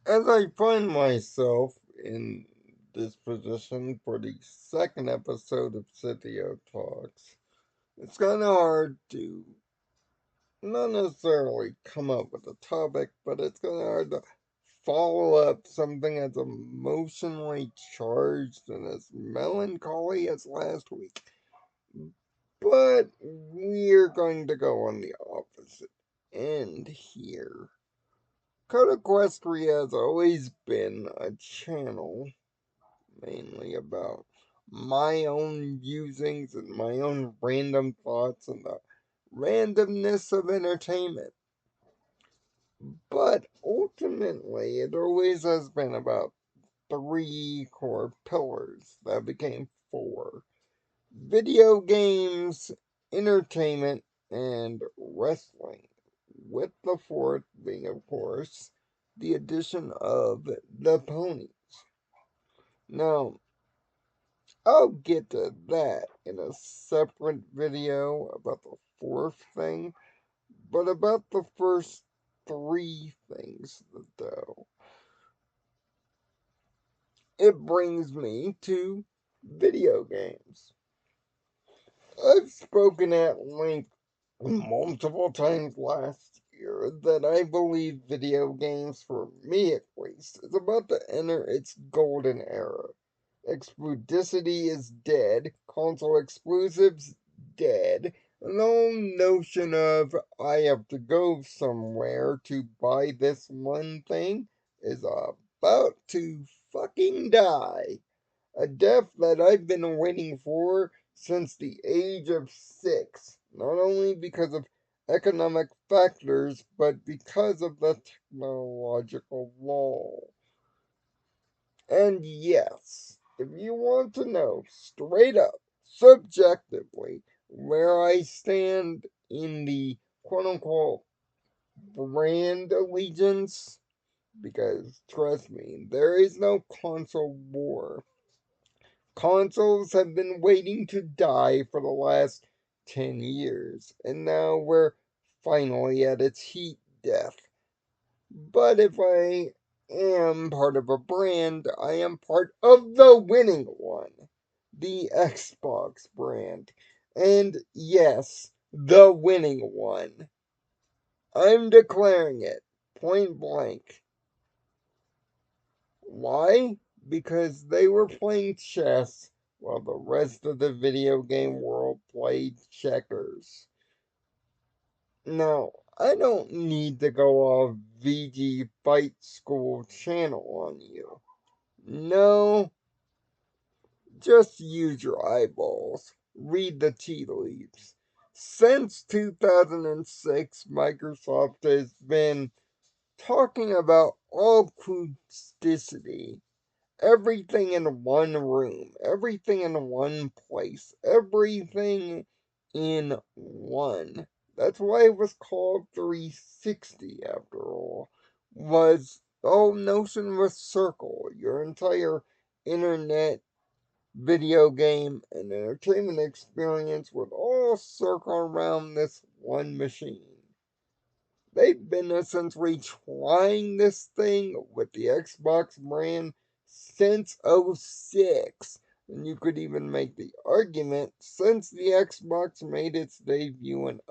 As I find myself in this position for the second episode of Scipio Talks, it's kind of hard to not necessarily come up with a topic, but it's kind of hard to follow up something as emotionally charged and as melancholy as last week. But we're going to go on the opposite end here. Code Equestria has always been a channel mainly about my own musings and my own random thoughts and the randomness of entertainment. But ultimately, it always has been about three core pillars that became four: video games, entertainment, and wrestling. With the fourth being, of course, the addition of the ponies. Now, I'll get to that in a separate video about the fourth thing, but about the first three things, though, it brings me to video games. I've spoken at length multiple times last year that I believe video games, for me at least, is about to enter its golden era. Exclusivity is dead, console exclusives dead, and the whole notion of I have to go somewhere to buy this one thing is about to fucking die. A death that I've been waiting for since the age of 6, not only because of economic factors, but because of the technological law. And yes, if you want to know straight up, subjectively, where I stand in the quote unquote brand allegiance, because trust me, there is no console war. Consoles have been waiting to die for the last 10 years, and now we're finally at its heat death. But if I am part of a brand, I am part of the winning one, the Xbox brand. And yes, the winning one. I'm declaring it point blank. Why? Because they were playing chess while the rest of the video game world played checkers. Now, I don't need to go off VG Fight School channel on you. No, just use your eyeballs. Read the tea leaves. Since 2006, Microsoft has been talking about acousticity. Everything in one room, everything in one place, everything in one. That's why it was called 360 after all. Was the whole notion was circle. Your entire internet, video game, and entertainment experience would all circle around this one machine. They've been essentially trying this thing with the Xbox brand since '06. And you could even make the argument since the Xbox made its debut in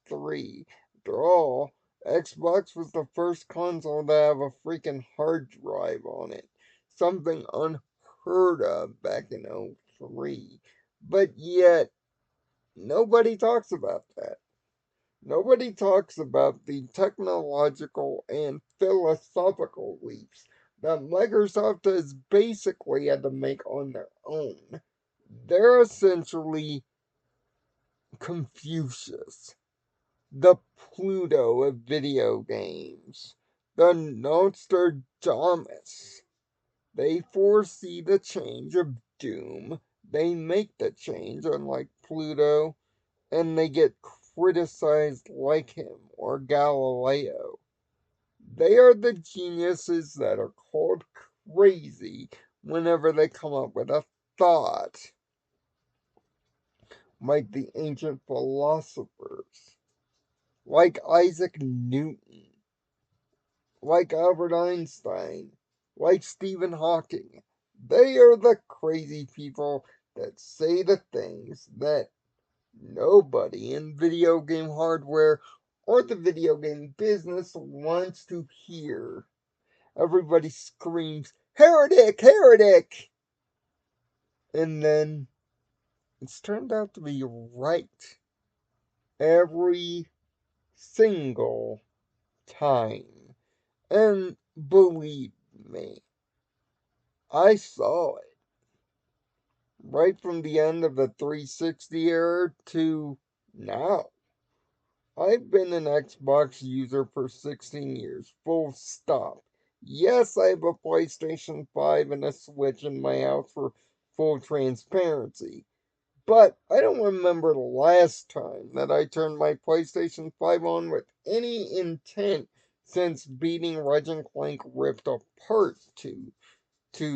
'03. After all, Xbox was the first console to have a freaking hard drive on it. Something unheard of back in '03. But yet, nobody talks about that. Nobody talks about the technological and philosophical leaps that Microsoft has basically had to make on their own. They're essentially Confucius, the Pluto of video games, the Nostradamus. They foresee the change of doom. They make the change, unlike Pluto, and they get criticized like him or Galileo. They are the geniuses that are called crazy whenever they come up with a thought, like the ancient philosophers, like Isaac Newton. like Albert Einstein, like Stephen Hawking. They are the crazy people that say the things that nobody in video game hardware or the video game business wants to hear. Everybody screams, "Heretic! Heretic!" And then it's turned out to be right every single time. And believe me, I saw it right from the end of the 360 era to now. I've been an Xbox user for 16 years, full stop. Yes, I have a PlayStation 5 and a Switch in my house for full transparency. But I don't remember the last time that I turned my PlayStation 5 on with any intent since beating Ratchet& Clank Rift Apart 2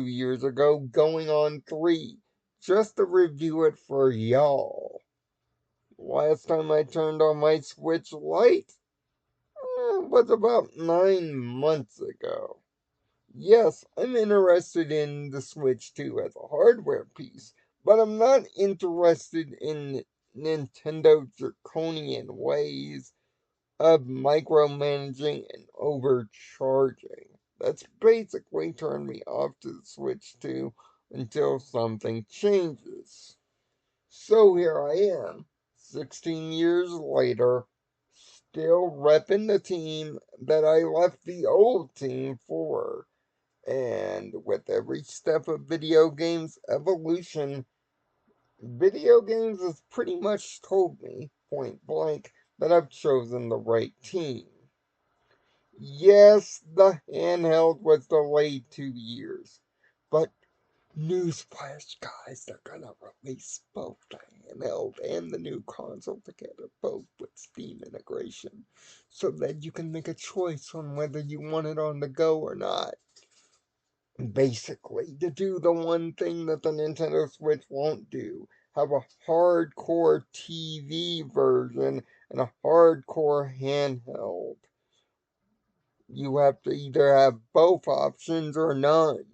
years ago, going on 3, just to review it for y'all. Last time I turned on my Switch Lite was about 9 months ago. Yes, I'm interested in the Switch 2 as a hardware piece, but I'm not interested in Nintendo's draconian ways of micromanaging and overcharging. That's basically turned me off to the Switch 2 until something changes. So here I am, 16 years later, still repping the team that I left the old team for. And with every step of video games evolution, video games has pretty much told me, point blank, that I've chosen the right team. Yes, the handheld was delayed 2 years, but newsflash, guys, they're gonna release both the handheld and the new console together, both with Steam integration, so that you can make a choice on whether you want it on the go or not. Basically, to do the one thing that the Nintendo Switch won't do, have a hardcore TV version and a hardcore handheld. You have to either have both options or none.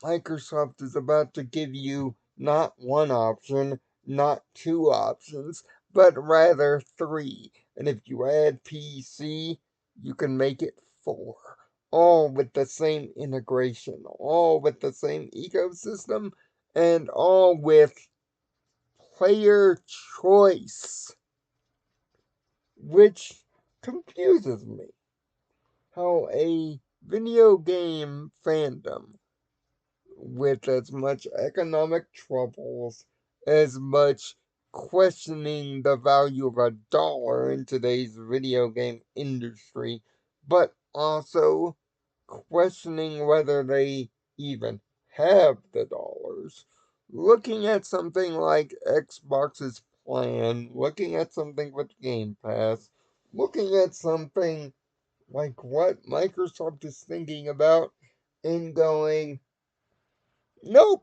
Microsoft is about to give you not one option, not two options, but rather three. And if you add PC, you can make it four. All with the same integration, all with the same ecosystem, and all with player choice, which confuses me. How a video game fandom with as much economic troubles, as much questioning the value of a dollar in today's video game industry, but also questioning whether they even have the dollars. Looking at something like Xbox's plan, looking at something with Game Pass, looking at something like what Microsoft is thinking about, and going, nope.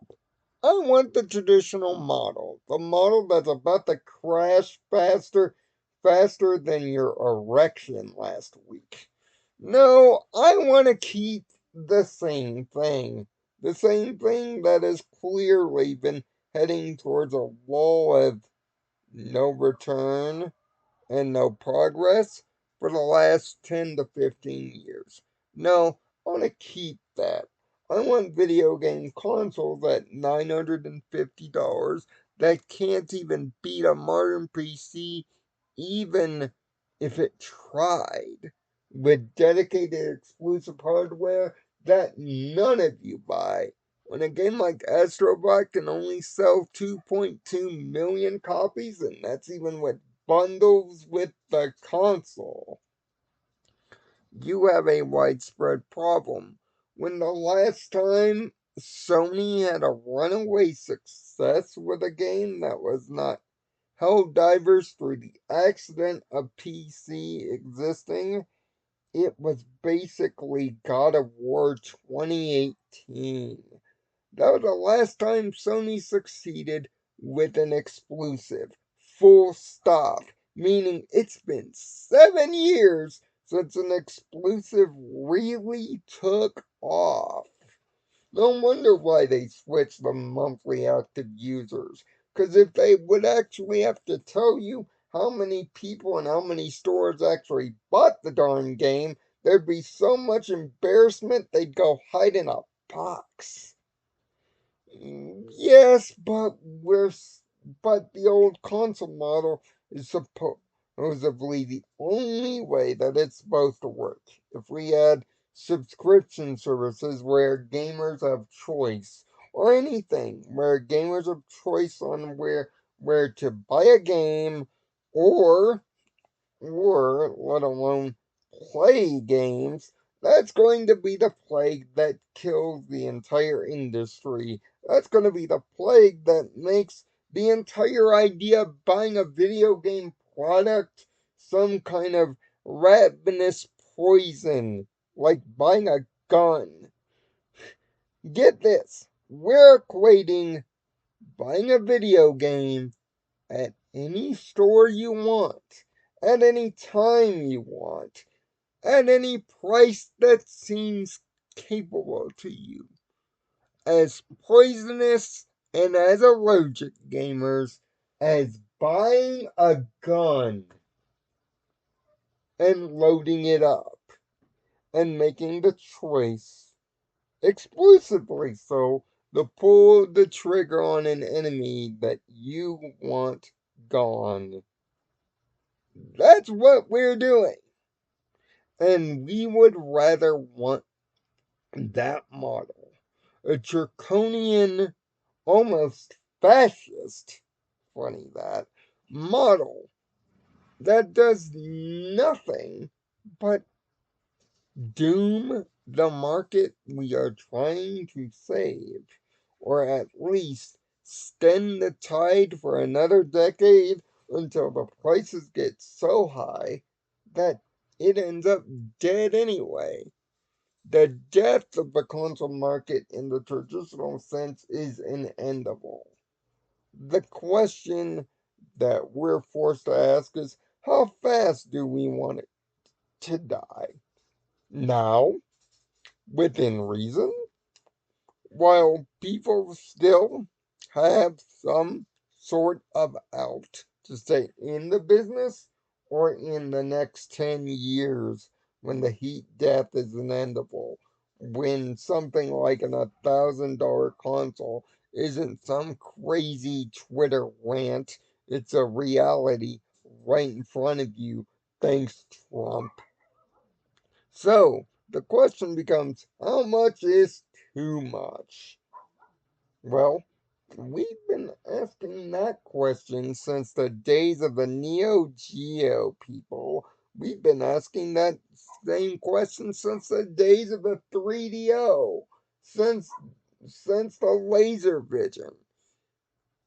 I want the traditional model. The model that's about to crash faster than your erection last week. No, I want to keep the same thing. The same thing that has clearly been heading towards a wall of no return and no progress for the last 10 to 15 years. No, I want to keep that. I want video game consoles at $950 that can't even beat a modern PC, even if it tried, with dedicated exclusive hardware that none of you buy. When a game like Astrobot can only sell 2.2 million copies, and that's even with bundles with the console, you have a widespread problem. When the last time Sony had a runaway success with a game that was not Helldivers through the accident of PC existing, it was basically God of War 2018. That was the last time Sony succeeded with an exclusive. Full stop. Meaning it's been 7 years since an exclusive really took off. No wonder why they switched the monthly active users. Because if they would actually have to tell you how many people and how many stores actually bought the darn game, there'd be so much embarrassment they'd go hide in a box. Yes, but the old console model is supposedly the only way that it's supposed to work. If we had subscription services where gamers have choice, or anything where gamers have choice on where to buy a game, or let alone play games, that's going to be the plague that kills the entire industry. That's going to be the plague that makes the entire idea of buying a video game product some kind of ravenous poison, like buying a gun. Get this, we're equating buying a video game at any store you want, at any time you want, at any price that seems capable to you, as poisonous and as allergic, gamers, as buying a gun and loading it up and making the choice, exclusively so, to pull the trigger on an enemy that you want gone. That's what we're doing. And we would rather want that model. A draconian, almost fascist, funny that, model that does nothing but doom the market we are trying to save, or at least stem the tide for another decade until the prices get so high that it ends up dead anyway. The death of the console market in the traditional sense is inevitable. The question that we're forced to ask is, how fast do we want it to die? Now, within reason, while people still have some sort of out to stay in the business, or in the next 10 years when the heat death is inevitable, when something like an $1,000 console isn't some crazy Twitter rant, it's a reality right in front of you, thanks Trump. So, the question becomes, how much is too much? Well, we've been asking that question since the days of the Neo Geo people. We've been asking that same question since the days of the 3DO, since the laser vision.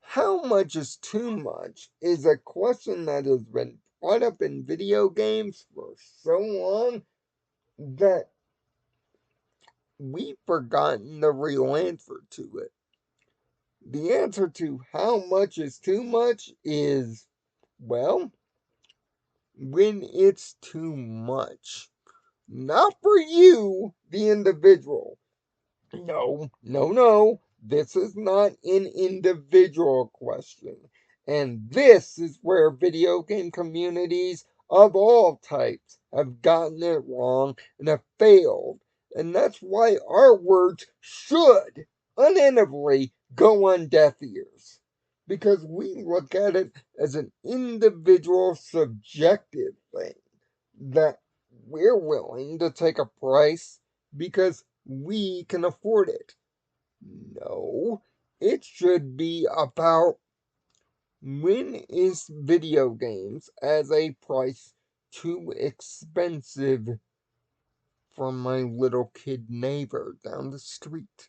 How much is too much is a question that has been brought up in video games for so long that we've forgotten the real answer to it. The answer to how much is too much is, well, when it's too much. Not for you, the individual. No, no, no. This is not an individual question. And this is where video game communities of all types have gotten it wrong and have failed. And that's why our words should inevitably go on deaf ears. Because we look at it as an individual subjective thing that we're willing to take a price because we can afford it. No, it should be about, when is video games as a price too expensive for my little kid neighbor down the street?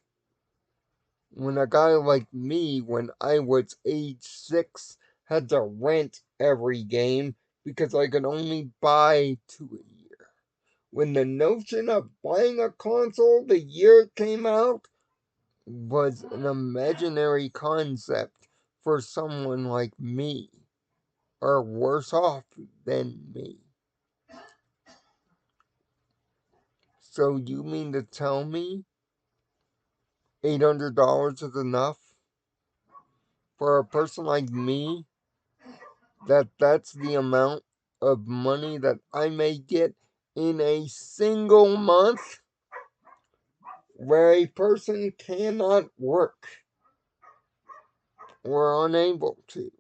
When a guy like me, when I was age 6, had to rent every game because I could only buy 2 a year. When the notion of buying a console the year it came out was an imaginary concept for someone like me, or worse off than me. So you mean to tell me $800 is enough for a person like me? That's the amount of money that I may get in a single month where a person cannot work or unable to,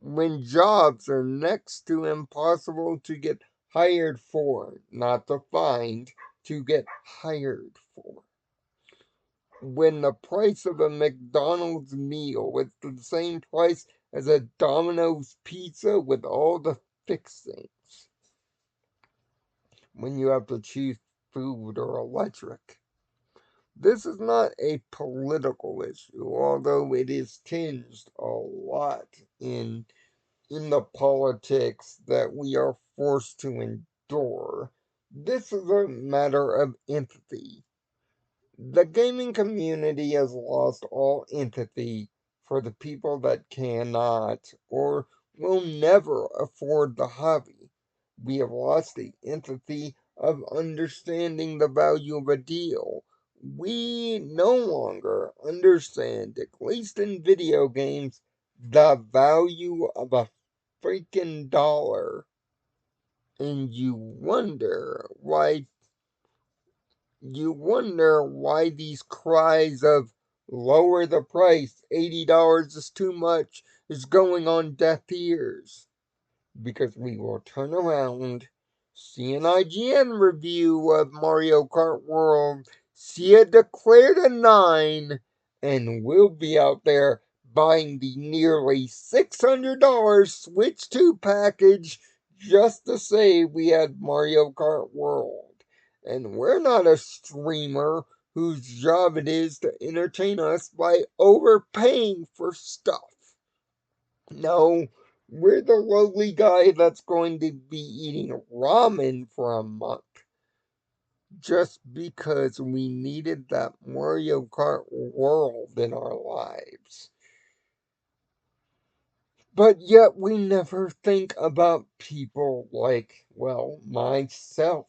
when jobs are next to impossible to get hired for, not to find, to get hired for. When the price of a McDonald's meal is the same price as a Domino's pizza with all the fixings. When you have to choose food or electric. This is not a political issue, although it is tinged a lot in the politics that we are forced to endure. This is a matter of empathy. The gaming community has lost all empathy for the people that cannot or will never afford the hobby. We have lost the empathy of understanding the value of a deal. We no longer understand, at least in video games, the value of a freaking dollar. And you wonder why these cries of lower the price, $80 is too much, is going on deaf ears. Because we will turn around, see an IGN review of Mario Kart World, see it declared a 9, and we'll be out there buying the nearly $600 Switch 2 package just to say we had Mario Kart World. And we're not a streamer whose job it is to entertain us by overpaying for stuff. No, we're the lowly guy that's going to be eating ramen for a month just because we needed that Mario Kart World in our lives. But yet we never think about people like, well, myself.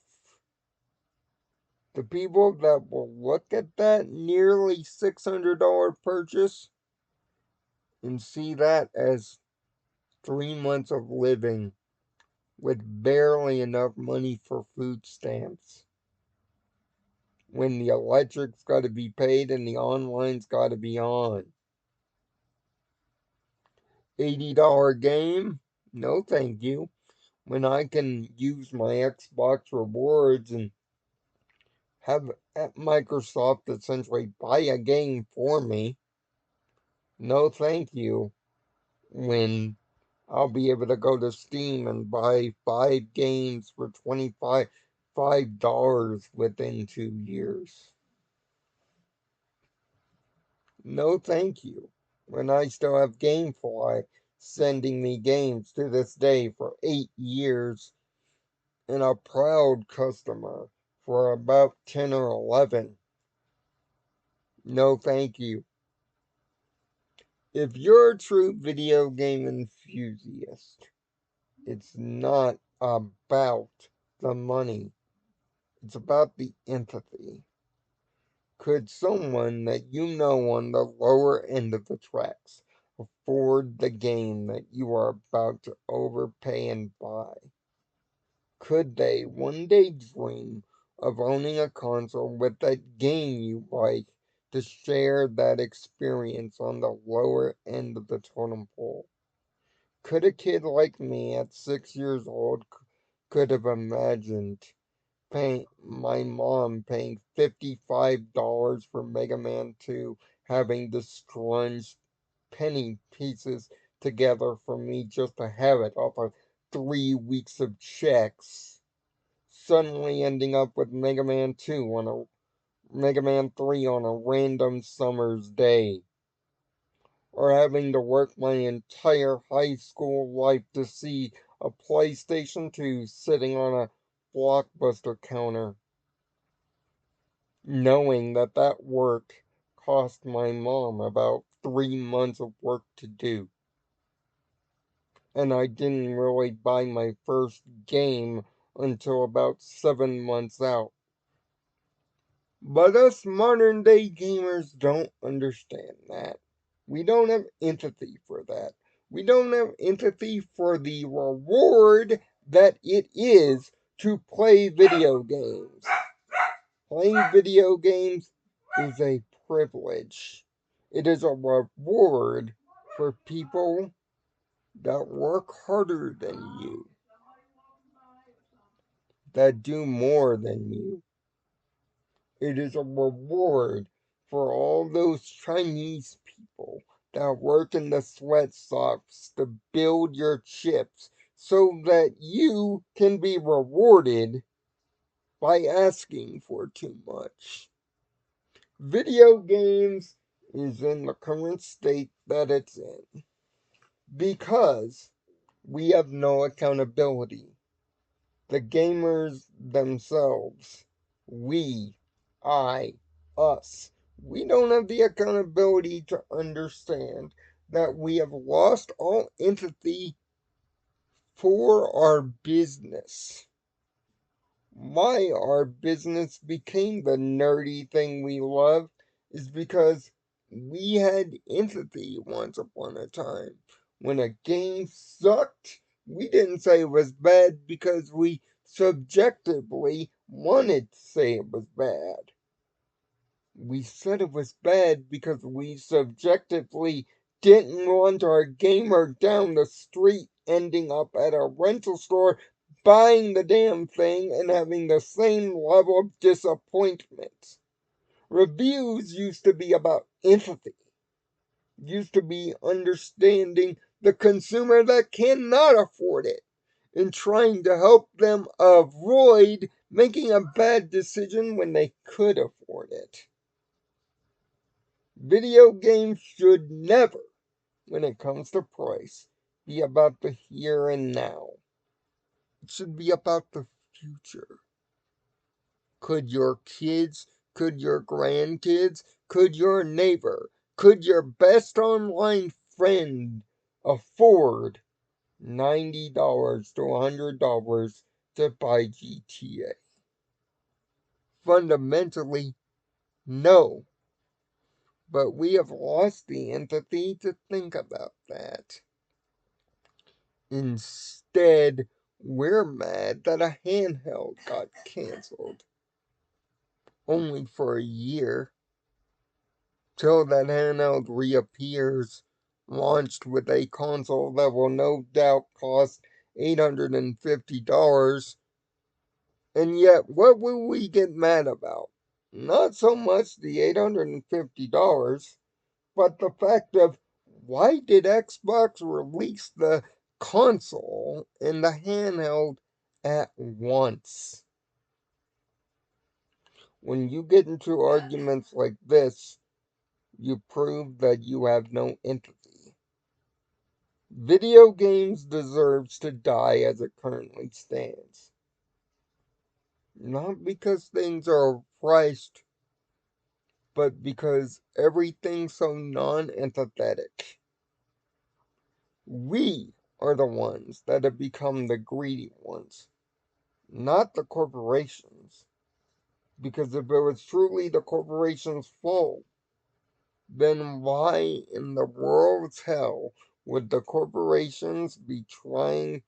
The people that will look at that nearly $600 purchase and see that as 3 months of living with barely enough money for food stamps. When the electric's got to be paid and the online's got to be on. $80 game? No thank you. When I can use my Xbox rewards and have Microsoft essentially buy a game for me. No thank you. When I'll be able to go to Steam and buy 5 games for $25 within 2 years. No thank you. When I still have Gamefly sending me games to this day for 8 years, and a proud customer for about 10 or 11. No thank you. If you're a true video game enthusiast, it's not about the money. It's about the empathy. Could someone that you know on the lower end of the tracks afford the game that you are about to overpay and buy? Could they one day dream of owning a console with that game you like to share that experience on the lower end of the totem pole? Could a kid like me at 6 years old could have imagined my mom paying $55 for Mega Man 2, having to scrunch penny pieces together for me just to have it off of 3 weeks of checks, suddenly ending up with Mega Man 2 on a Mega Man 3 on a random summer's day, or having to work my entire high school life to see a PlayStation 2 sitting on a Blockbuster counter, knowing that that work cost my mom about 3 months of work to do. And I didn't really buy my first game until about 7 months out. But us modern day gamers don't understand that. We don't have empathy for that. We don't have empathy for the reward that it is to play video games. Playing video games is a privilege. It is a reward for people that work harder than you, that do more than you. It is a reward for all those Chinese people that work in the sweatshops to build your chips so that you can be rewarded by asking for too much. Video games is in the current state that it's in because we have no accountability. The gamers themselves, we, I, us, we don't have the accountability to understand that we have lost all empathy for our business. Why our business became the nerdy thing we love is because we had empathy once upon a time. When a game sucked, we didn't say it was bad because we subjectively wanted to say it was bad. We said it was bad because we subjectively didn't want our gamer down the street ending up at a rental store buying the damn thing and having the same level of disappointment. Reviews used to be about empathy, used to be understanding the consumer that cannot afford it and trying to help them avoid making a bad decision when they could afford it. Video games should never, when it comes to price, be about the here and now. It should be about the future. Could your kids, could your grandkids, could your neighbor, could your best online friend afford $90 to $100 to buy GTA? Fundamentally, no. But we have lost the empathy to think about that. Instead, we're mad that a handheld got canceled. Only for a year. Till that handheld reappears, launched with a console that will no doubt cost $850. And yet, what will we get mad about? Not so much the $850, but the fact of why did Xbox release the console and the handheld at once? When you get into arguments like this, you prove that you have no empathy. Video games deserves to die as it currently stands. Not because things are priced, but because everything's so non-empathetic. We are the ones that have become the greedy ones, not the corporations. Because if it was truly the corporation's fault, then why in the world's hell would the corporations be trying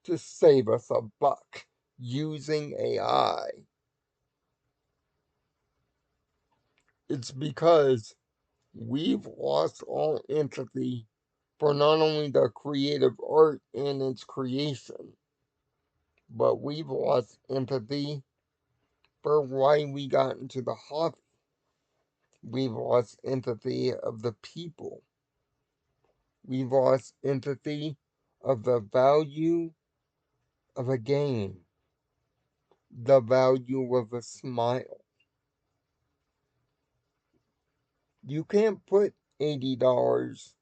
to save us a buck using AI? It's because we've lost all empathy for not only the creative art and its creation, but we've lost empathy for why we got into the hobby. We've lost empathy of the people. We've lost empathy of the value of a game, the value of a smile. You can't put $80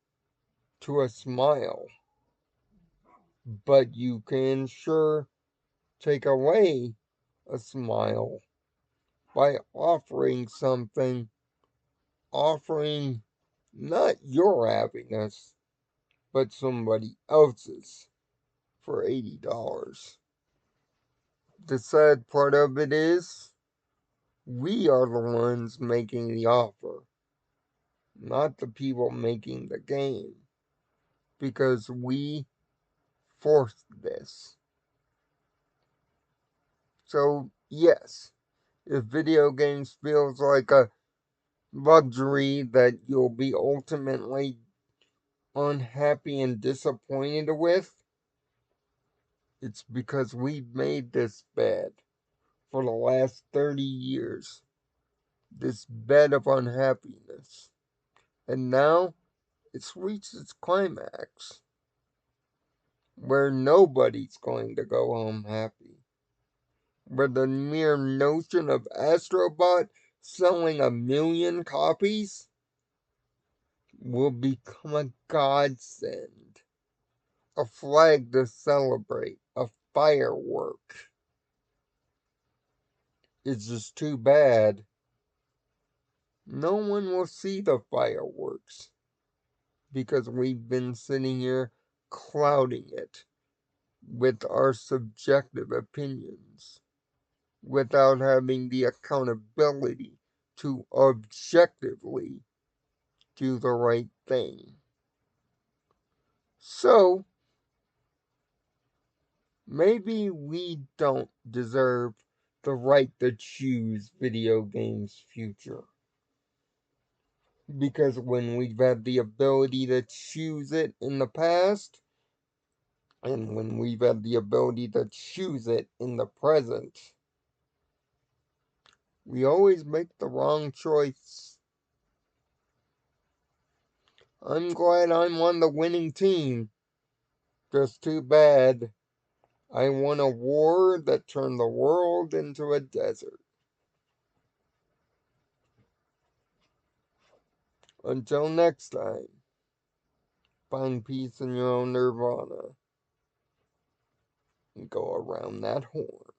to a smile, but you can sure take away a smile by offering something, offering not your happiness, but somebody else's for $80. The sad part of it is, We are the ones making the offer, not the people making the game, because we forced this. So, yes, if video games feels like a luxury that you'll be ultimately unhappy and disappointed with, it's because we've made this bed for the last 30 years. This bed of unhappiness. And now it's reached its climax, where nobody's going to go home happy. Where the mere notion of Astrobot selling 1,000,000 copies will become a godsend. A flag to celebrate, a firework. It's just too bad no one will see the fireworks because we've been sitting here clouding it with our subjective opinions without having the accountability to objectively do the right thing. So, maybe we don't deserve the right to choose video games' future. Because when we've had the ability to choose it in the past, and when we've had the ability to choose it in the present, we always make the wrong choice. I'm glad I'm on the winning team. Just too bad I won a war that turned the world into a desert. Until next time, find peace in your own nirvana and go around that horn.